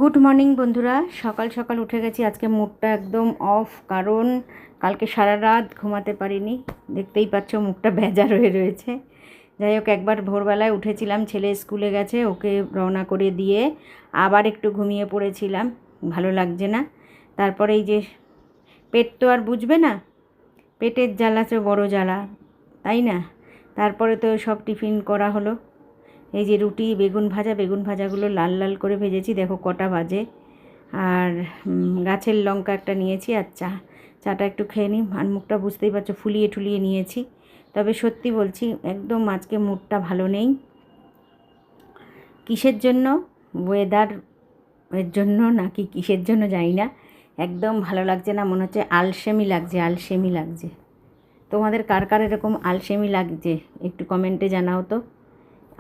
Good morning বন্ধুরা, সকাল সকাল উঠে গেছি। আজকে মুডটা একদম অফ, কারণ কালকে সারা রাত ঘুমাতে পারিনি। দেখতেই পাচ্ছ মুখটা ভেজা রয়ে রয়েছে। যাই হোক, একবার ভোরবেলায় উঠেছিলাম, ছেলে স্কুলে গেছে, ওকে রওনা করে দিয়ে আবার একটু ঘুমিয়ে পড়েছিলাম, ভালো লাগছে না। তারপরে এই যে পেট তো আর বুঝবে না, পেটের জ্বালা তো বড় জ্বালা, তাই না? তারপরে তো সব টিফিন করা হলো। এই যে রুটি, বেগুন ভাজাগুলো লাল লাল করে ভেজেছি, দেখো কটা বাজে। আর গাছের লঙ্কা একটা নিয়েছি, আর চাটা একটু খেয়ে নিই। আর মুখটা বুঝতেই পারছো ফুলিয়ে ঠুলিয়ে নিয়েছি। তবে সত্যি বলছি, একদম আজকে মুডটা ভালো নেই। কিসের জন্য? ওয়েদার এর জন্য নাকি কিসের জন্য জানি না, একদম ভালো লাগছে না। মনে হচ্ছে আলসেমি লাগছে। তোমাদের কার কার এরকম আলসেমি লাগছে একটু কমেন্টে জানাও তো।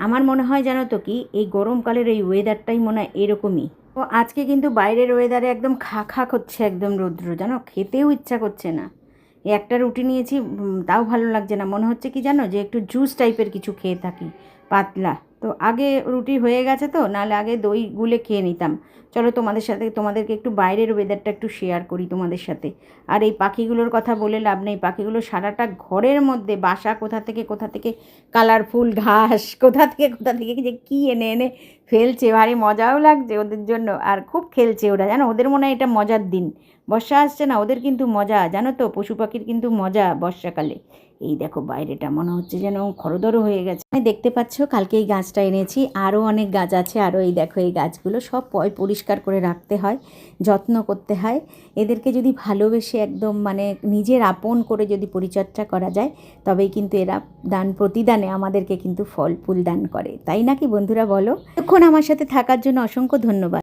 আমার মনে হয় জানো তো কি, এই গরমকালের এই ওয়েদারটাই মনে হয় এরকমই। তো আজকে কিন্তু বাইরের ওয়েদারে একদম খা করছে, একদম রৌদ্র, জানো, খেতেও ইচ্ছা করছে না। এই একটা রুটি নিয়েছি, তাও ভালো লাগছে না। মনে হচ্ছে কি জানো, যে একটু জুস টাইপের কিছু খেয়ে থাকি, পাতলা। তো আগে রুটি হয়ে গেছে, তো নাহলে আগে দই গুলে খেয়ে নিতাম। চলো তোমাদেরকে একটু বাইরের ওয়েদারটা একটু শেয়ার করি তোমাদের সাথে। আর এই পাখিগুলোর কথা বলে লাভ নেই, পাখিগুলো সারাটা ঘরের মধ্যে বাসা কোথা থেকে কালারফুল ঘাস কোথা থেকে যে কী এনে এনে ফেলছে। ভারী মজাও লাগছে ওদের জন্য, আর খুব খেলছে ওরা, জানো। ওদের মনে হয় এটা মজার দিন, বর্ষা আসছে না, ওদের কিন্তু মজা, জানো তো, পশু পাখির কিন্তু মজা বর্ষাকালে। এই দেখো বাইরেটা মনে হচ্ছে যেন খরদরও হয়ে গেছে। দেখতে পাচ্ছ, কালকে এই গাছটা এনেছি, আরও অনেক গাছ আছে। আরও এই দেখো, এই গাছগুলো সব পরিষ্কার করে রাখতে হয়, যত্ন করতে হয়। এদেরকে যদি ভালোবেসে একদম মানে নিজের আপন করে যদি পরিচর্যা করা যায়, তবেই কিন্তু এরা প্রতিদানে আমাদেরকে কিন্তু ফল ফুল দান করে, তাই নাকি বন্ধুরা বলো? এতক্ষণ আমার সাথে থাকার জন্য অসংখ্য ধন্যবাদ।